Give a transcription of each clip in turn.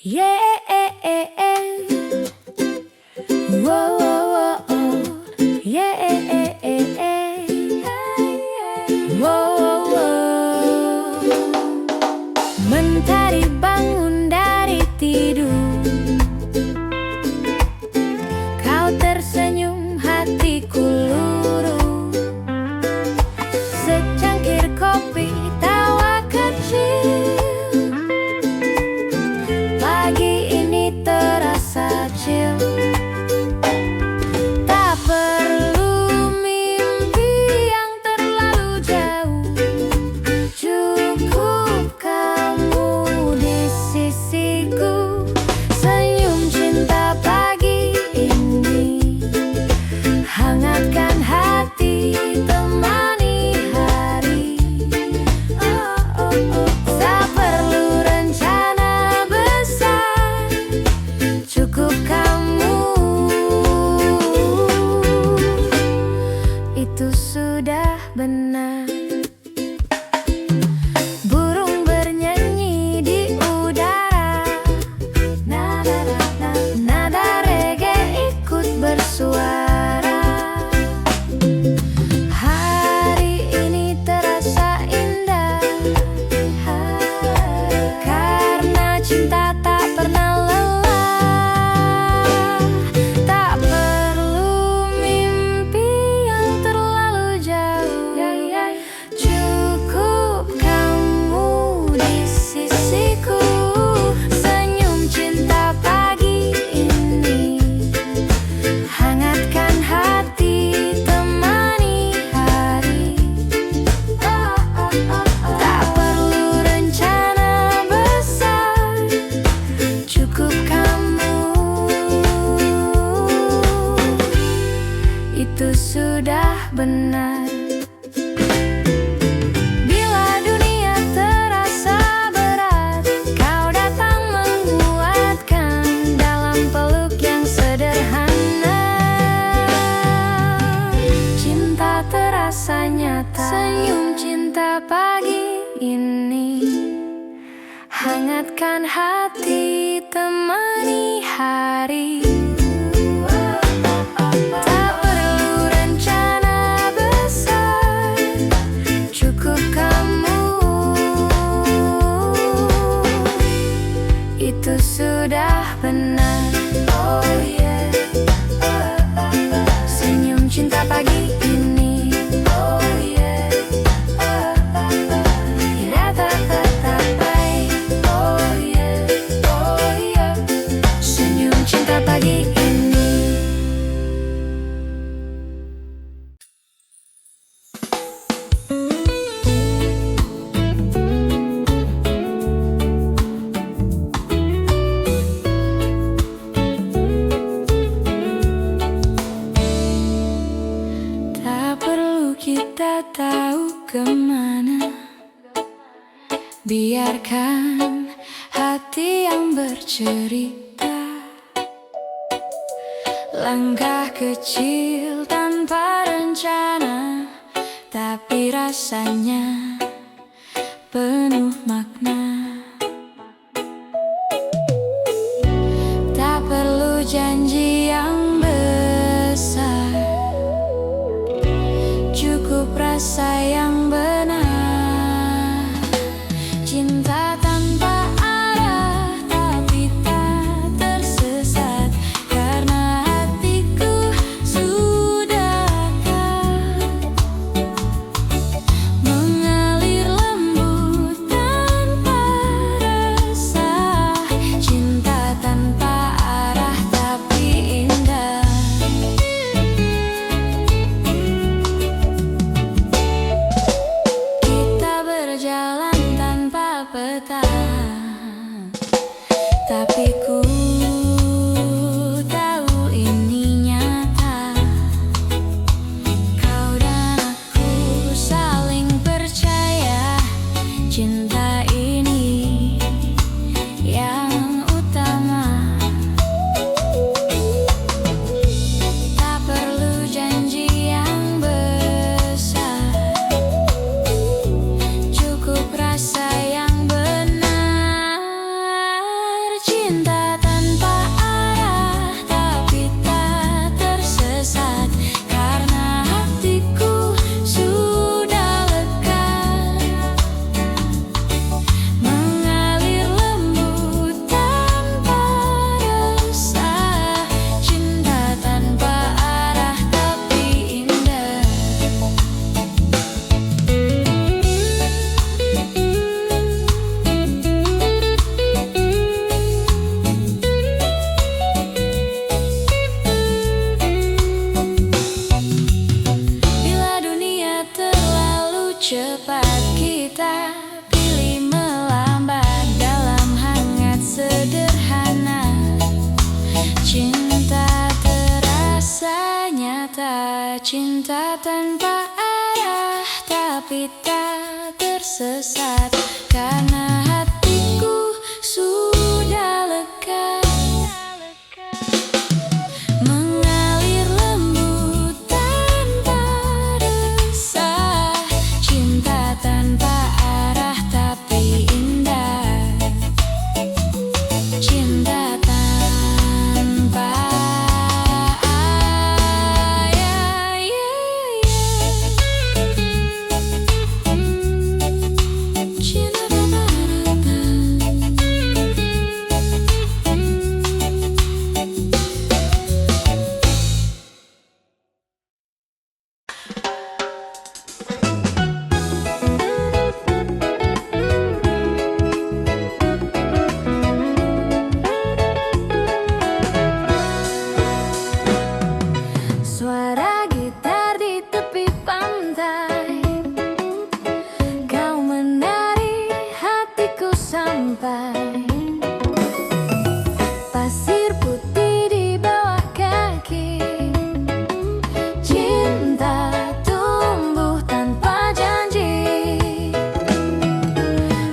Yeah, whoa, whoa, whoa. Yeah, whoa, whoa. Mentari bangun dari tidur, kau tersenyum, hatiku luruh. Secangkir kopi, tawa kecil. Pagi ini terasa chill. Tak perlu mimpi yang terlalu jauh, cukup kamu di sisiku. Senyum cinta pagi ini hangatkan hati, temani hari. Tak perlu rencana besar, cukup kamu, itu sudah benar. Burung bernyanyi di udara, nada reggae ikut bersuara. Hari ini terasa indah, karena cinta tak pernah lelah. Tak perlu mimpi yang terlalu jauh, cukup kamu di sisiku. Senyum cinta pagi ini hangatkan hati, temani hari. Tak perlu rencana besar, cukup kamu, itu sudah benar. Bila dunia terasa berat, kau datang menguatkan dalam peluk yang sederhana. Cinta terasa nyata, senyum cinta pagi ini hangatkan hati, temani hari. Tak perlu rencana besar, cukup kamu, itu sudah benar. Oh yeah, senyum cinta pagi ini. Oh yeah, oh yeah, oh yeah, senyum cinta pagi ini. Tak perlu kita tahu kemana, biarkan hati yang bercerita. Langkah kecil tanpa rencana, tapi rasanya penuh makna. Tak perlu janji yang besar, cukup rasa yang benar. Cinta tanpa arah, tapi tak tersesat, karena hatiku sudah dekat. Mengalir lembut tanpa rasa, cinta tanpa arah tapi indah. Kita berjalan tanpa peta, tapi ku tahu ini nyata. Kau dan aku saling percaya, cinta ini yang utama. Tak perlu janji yang besar, cukup rasa yang benar. Cinta cinta tanpa arah, tapi tak tersesat karena hatiku sudah lega. Mengalir lembut tanpa resah, cinta tanpa arah tapi indah. Cinta tanpa suara gitar di tepi pantai, kau menari hatiku sampai. Pasir putih di bawah kaki, cinta tumbuh tanpa janji.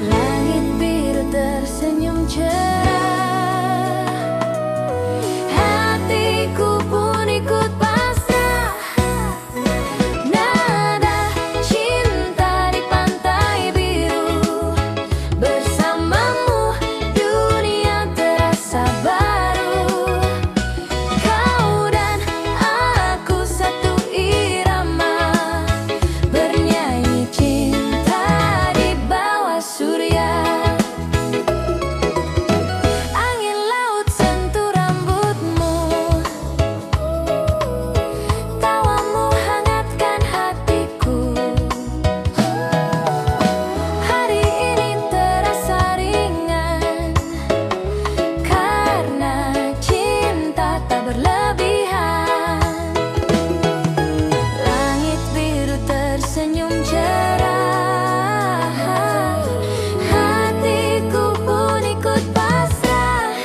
Langit biru tersenyum cerah, hatiku pun ikut pasrah. Nada cinta di pantai biru, bersamamu dunia terasa baru. Kau dan aku satu irama, bernyanyi cinta di bawah surya. Angin laut sentuh rambutmu, tawamu hangatkan hatiku. Hari ini terasa ringan karena cinta tak berlebihan. Langit biru tersenyum cerah, hatiku pun ikut pasrah.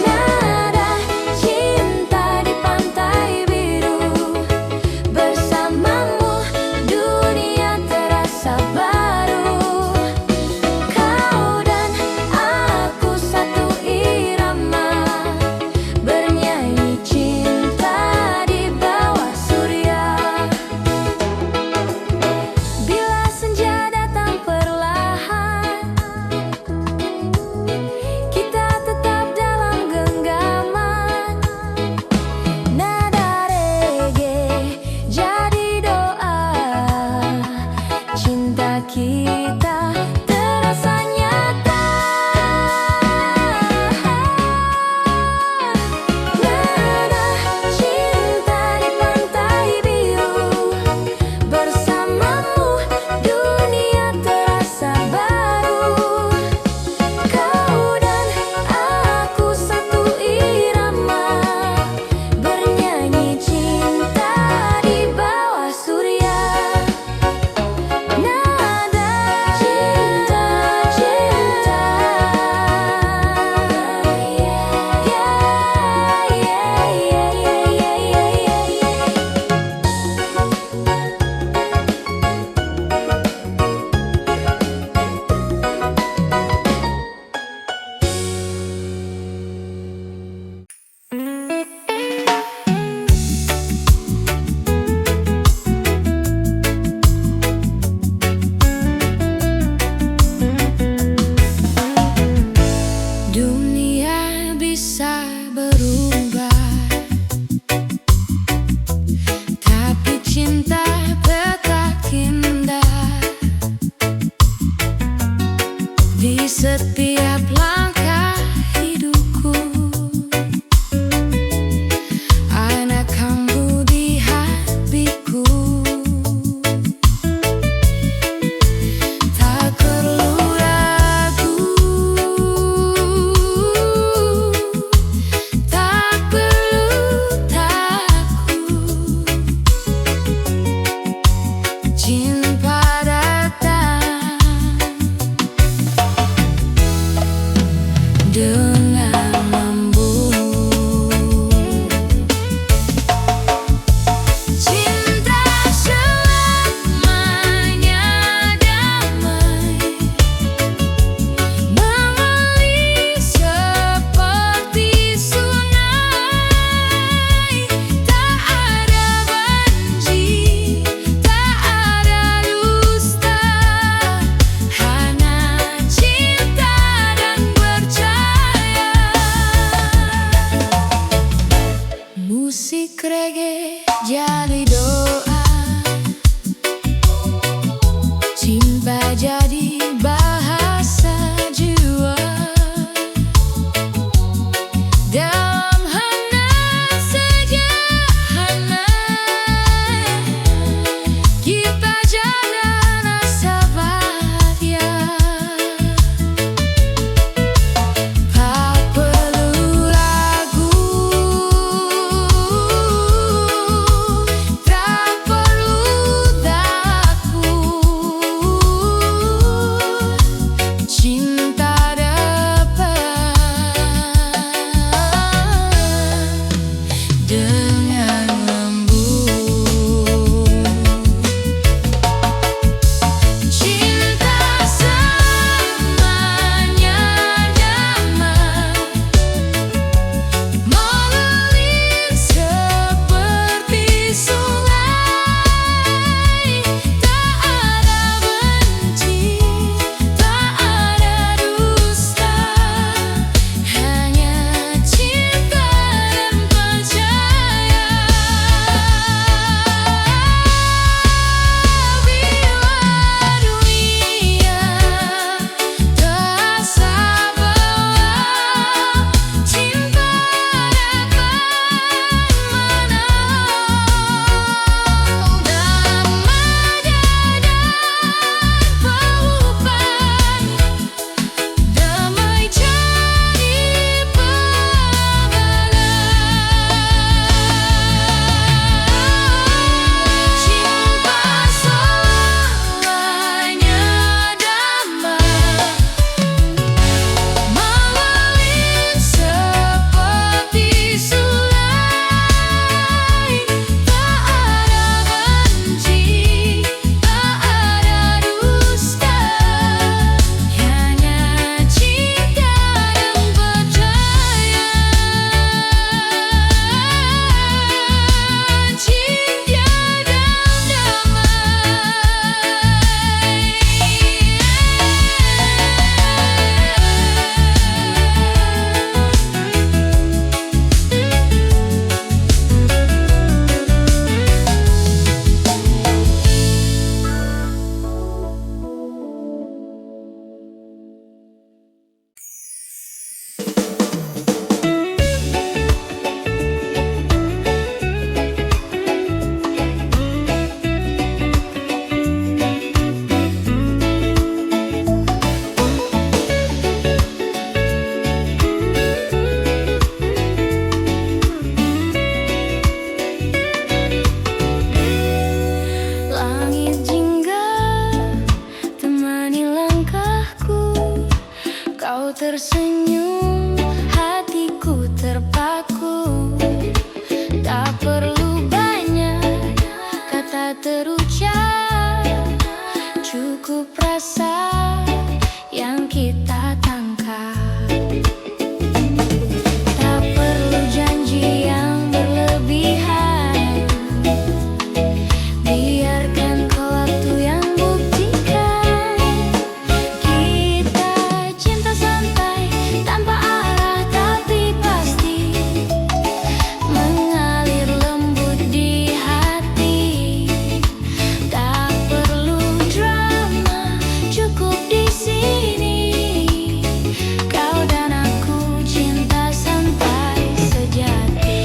Nada cinta di pantai biru, bersamamu dunia terasa baru. Kau dan aku satu irama, bernyanyi cinta di bawah surya. Bila senja datang perlahan, kita tetap dalam genggaman. Nada reggae jadi doa, cinta kita terasa nyata. Nada cinta di pantai biru, bersamamu dunia terasa baru. Kau dan aku satu irama, bernyanyi cinta di bawah surya. Nada cinta, cinta, dunia bisa berubah, tapi cinta tetap indah. Di setiap langkah hidupku, anak kamu di hatiku. Tak perlu ragu, tak perlu takut. Cinta datang dengan membunuh. senyum, hatiku terpaku. Tak perlu banyak kata terucap, cukup rasa yang kita tangkap. Tak perlu janji yang berlebihan, biarkan waktu yang buktikan. Kita cinta santai, tanpa arah tapi pasti, mengalir lembut di hati. Tak perlu drama, cukup di sini. Kau dan aku cinta santai sejati.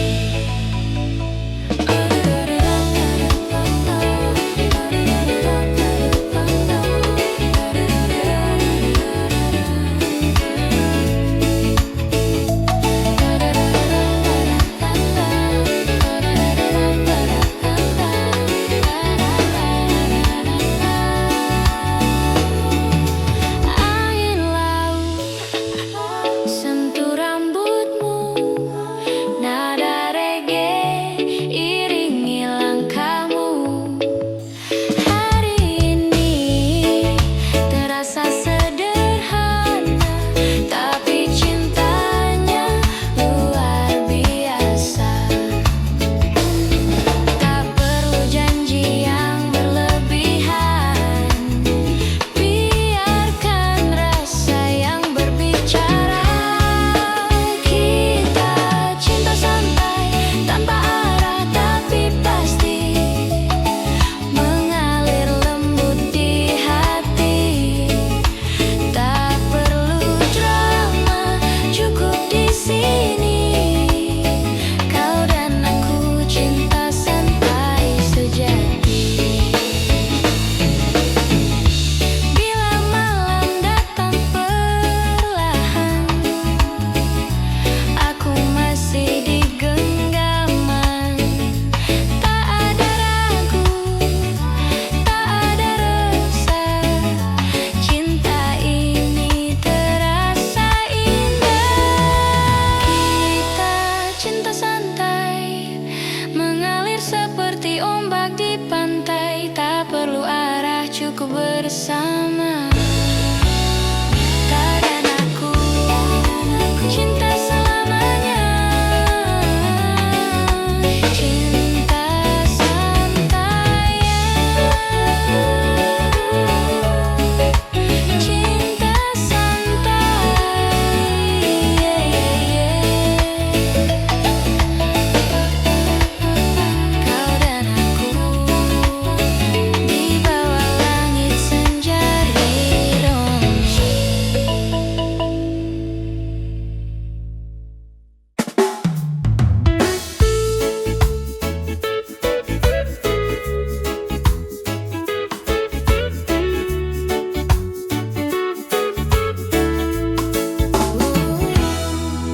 Angin laut sentuh rambutmu, nada reggae iringi langkahmu. Hari ini terasa sederhana, tapi cintanya luar biasa. Tak perlu janji yang berlebihan, biarkan rasa yang berbicara. Kita cinta santai, tanpa arah tapi pasti, mengalir lembut di hati. Tak perlu drama, cukup di sini. Kau dan aku cinta santai sejati. Bila malam datang perlahan, aku masih di genggaman. Tak ada ragu, tak ada resah, cinta ini terasa indah. Kita cinta santai, mengalir seperti ombak di pantai. Tak perlu arah, cukup bersama. Kau dan aku cinta selamanya. Cinta santai, cinta santai. Kau dan aku di bawah langit senja rironi.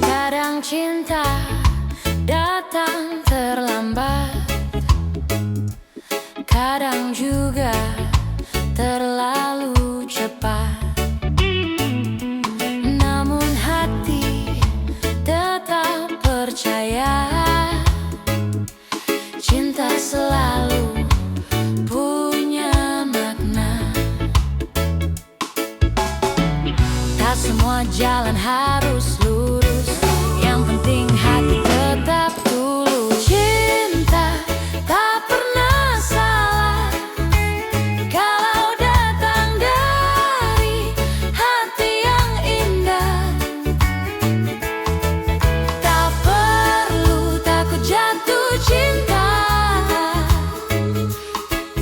Kadang cinta datang terlambat, kadang juga terlalu cepat. Namun hati tetap percaya, cinta selalu punya makna. Tak semua jalan harus lurus, yang penting hati tetap tulus. Cinta tak pernah salah kalau datang dari hati yang indah. Tak perlu takut jatuh cinta,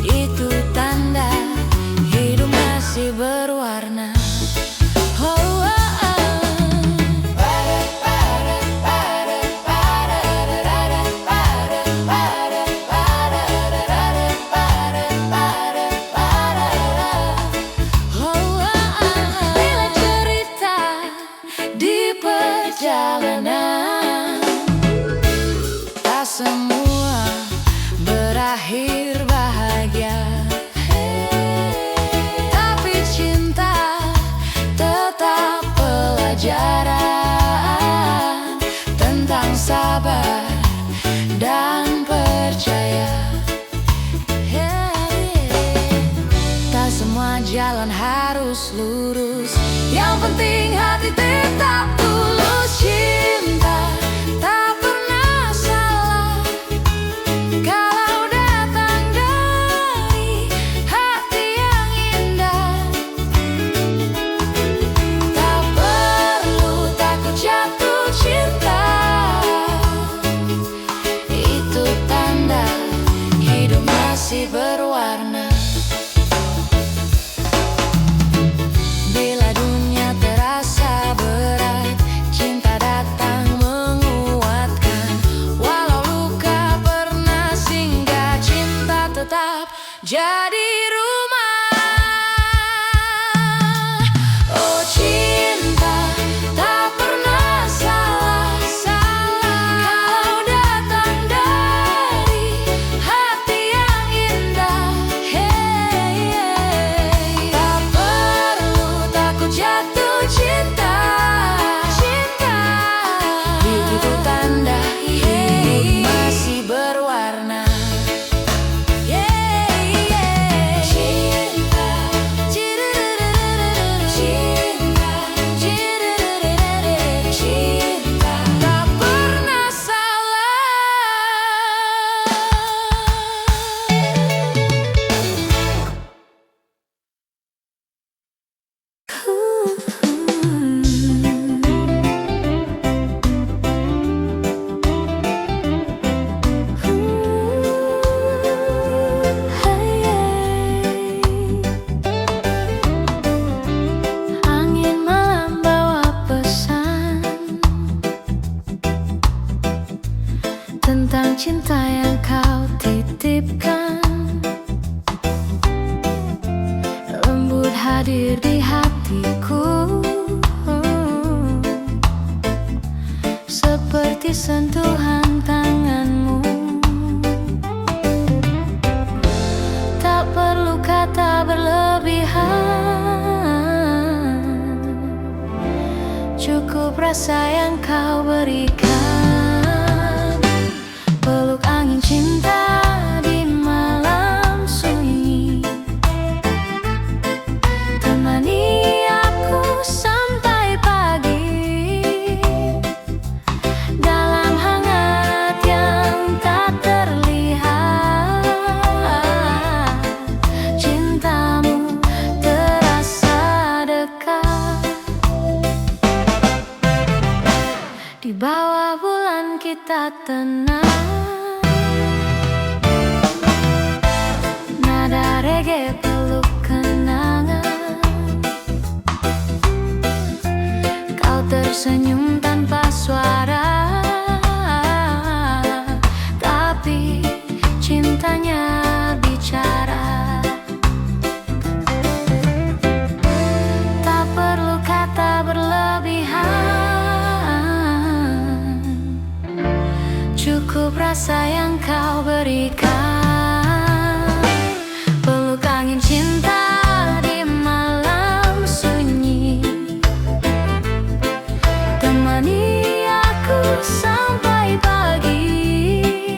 itu tanda hidup masih berwarna. Oh, oh, bila cerita di perjalanan, tak semua berakhir bahagia. Tapi cinta tetap pelajaran. penting hati tetap tulus. Cinta tak pernah salah kalau datang dari hati yang indah. Tak perlu takut jatuh cinta, itu tanda hidup masih berwarna. Bila dunia terasa berat, cinta datang menguatkan. Walau luka pernah singgah, cinta tetap jadi rumah. Oh cinta tak pernah salah kalau datang dari hati yang indah. Tak perlu takut jatuh cinta, itu tanda hidup masih berwarna. Cinta tak pernah salah. Angin malam bawa pesan tentang cinta yang kau titipkan. Lembut hadir di hatiku, seperti sentuhan tanganmu. Tak perlu kata berlebihan, cukup rasa yang kau berikan. Peluk angin cinta di malam sunyi, temani aku sampai pagi. Dalam hangat yang tak terlihat, cintamu terasa dekat. Di bawah bulan kita tenang, nada reggae peluk kenangan. Kau tersenyum tanpa suara, tapi cintanya bicara. Tak perlu kata berlebihan, cukup rasa yang kau berikan. Peluk angin cinta di malam sunyi, temani aku sampai pagi.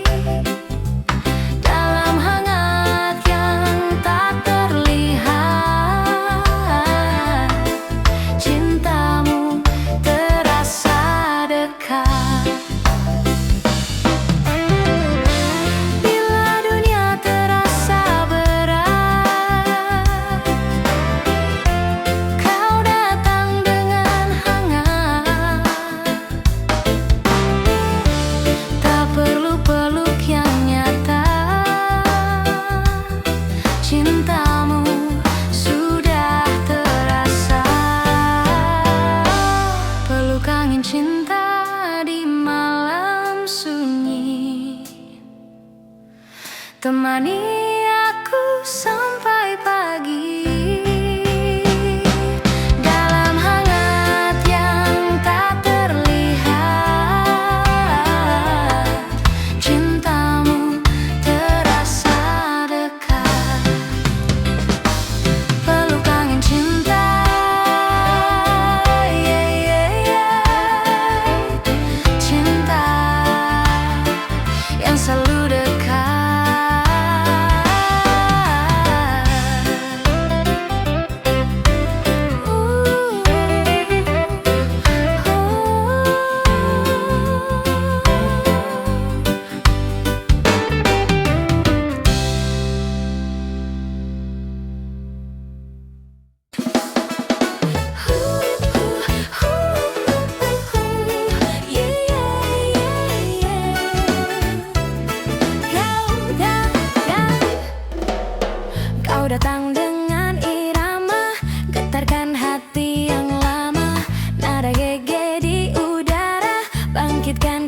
Dalam hangat yang tak terlihat, cintamu terasa dekat. Bila dunia terasa berat, kau datang dengan hangat. Tak perlu peluk yang nyata, cintamu sudah terasa. Peluk angin cinta di malam sunyi, temani aku sampai pagi. Dalam hangat yang tak terlihat, cintamu terasa dekat. Peluk angin cinta, cinta yang selalu dekat.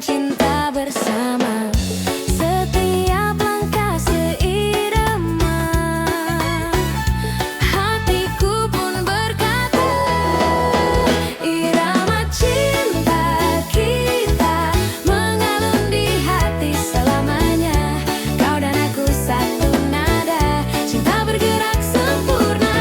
cinta bersama. Setiap langkah seirama, hatiku pun berkata, irama cinta kita mengalun di hati selamanya. Kau dan aku satu nada, cinta bergerak sempurna.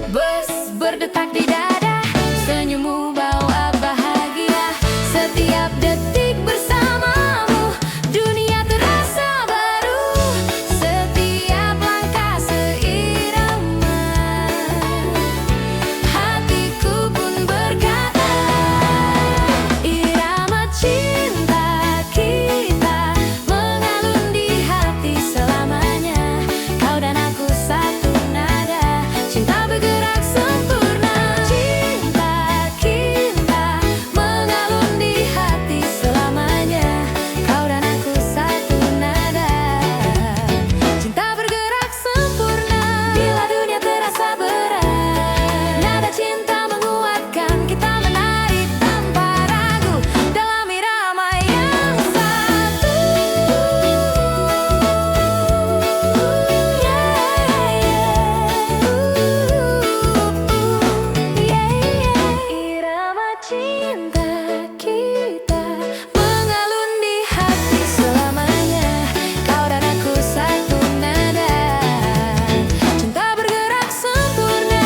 Bus berdetak di dada, senyummu bawa bahagia. Setiap detik bersamamu, dunia terasa baru. Setiap langkah seirama, hatiku pun berkata, irama cinta kita mengalun di hati selamanya. Kau dan aku satu nada, cinta bergerak sempurna. Cinta kita mengalun di hati selamanya. Kau dan aku satu nada, cinta bergerak sempurna. Bila dunia terasa berat, nada cinta menguatkan kita menari tanpa ragu dalam irama yang satu. Irama cinta kita mengalun di hati selamanya. Kau dan aku satu nada, cinta bergerak sempurna.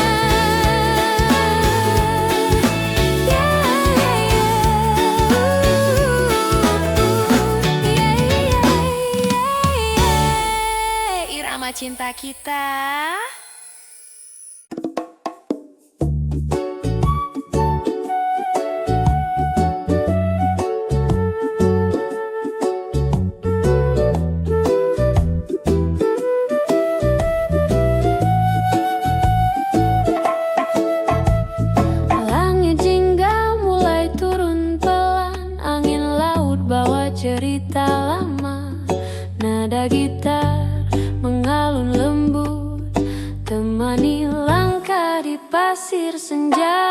Irama cinta kita. Langit jingga mulai turun pelan, angin laut bawa cerita lama. Nada gitar mengalun lembut, temani langkah di pasir senja.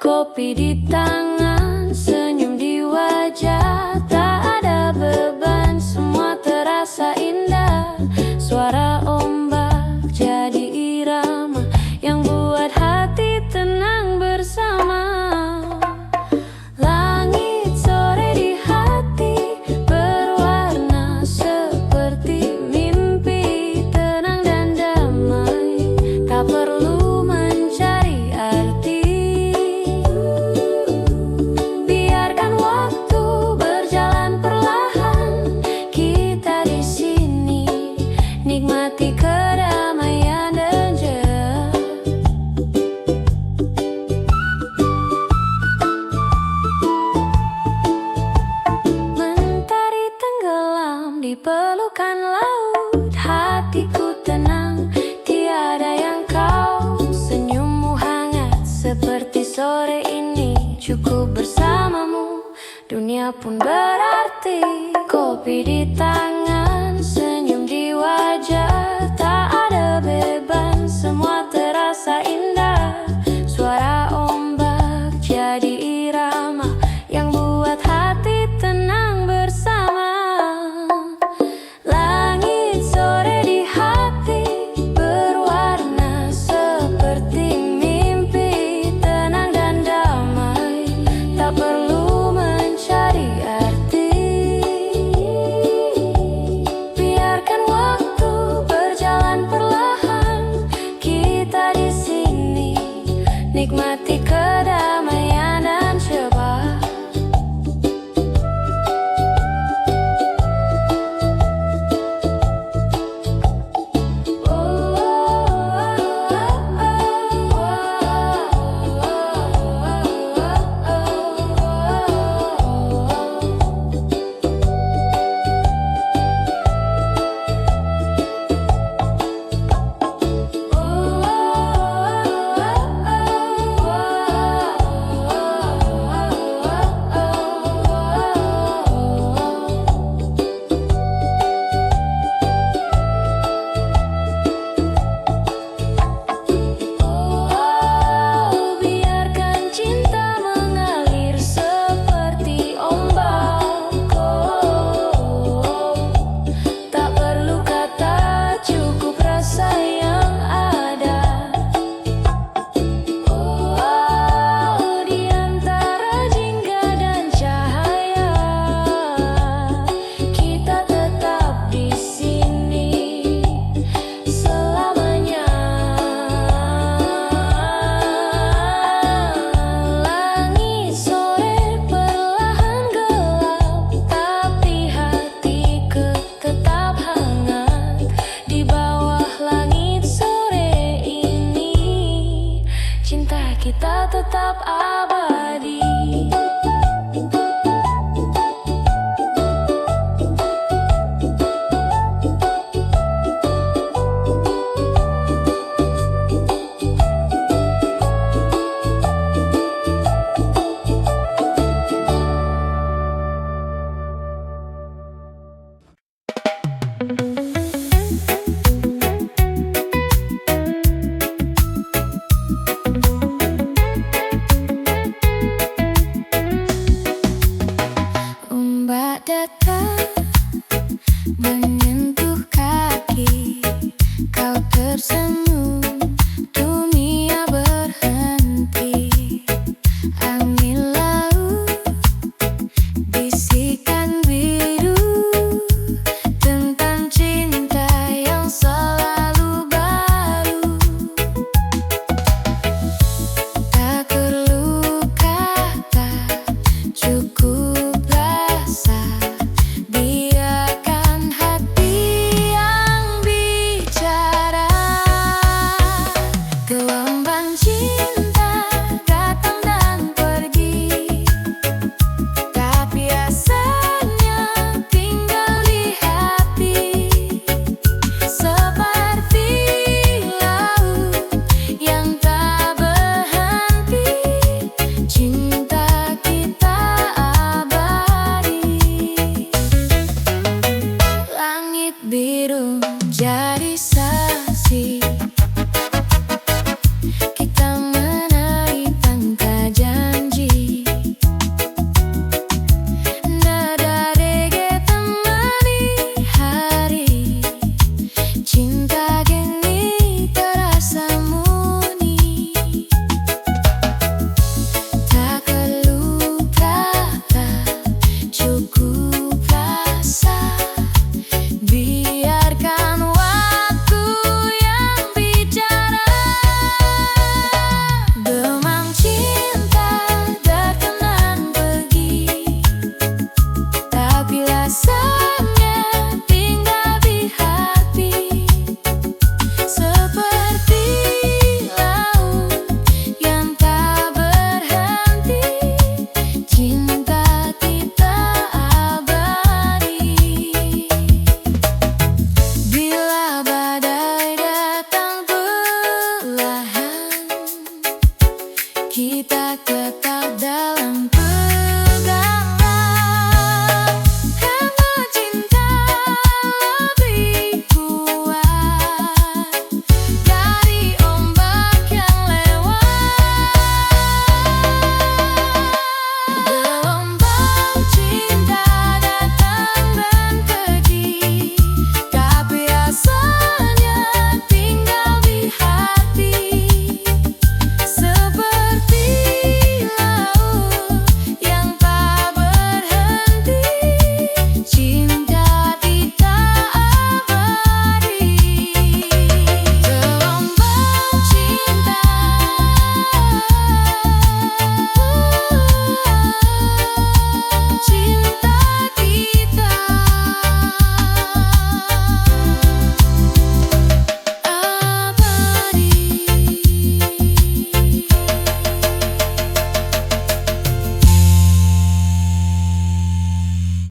Kopi di tangan, senyum di wajah, tak ada beban, semua terasa indah. Suara ombak jadi irama yang buat hati tenang bersama. Langit sore di hati berwarna seperti mimpi, tenang dan damai, tak perlu mencari arti. Biarkan waktu berjalan perlahan, kita di sini nikmati kedamaian dan jeda. Mentari tenggelam di pelukan laut, hatiku tenang, tiada yang kau. Senyummu hangat seperti sore ini, cukup bersamamu, dunia pun berarti. Kopi di tangan, senyum di wajah, tak ada beban, semua terasa indah. Suara ombak jadi irama yang buat hati tenang bersama. Langit sore di hati berwarna seperti mimpi, tenang dan damai, tak perlu mencari arti. menyentuh kaki. Kau tersenyum, dunia berhenti. Angin laut, bisikan biru tentang cinta yang selalu baru. Tak perlu kata, cukup rasa. Biarkan hati yang bicara. Gelombang cinta datang dan pergi, tapi rasanya tinggal di hati. Seperti laut yang tak berhenti, cinta kita abadi. Langit biru jadi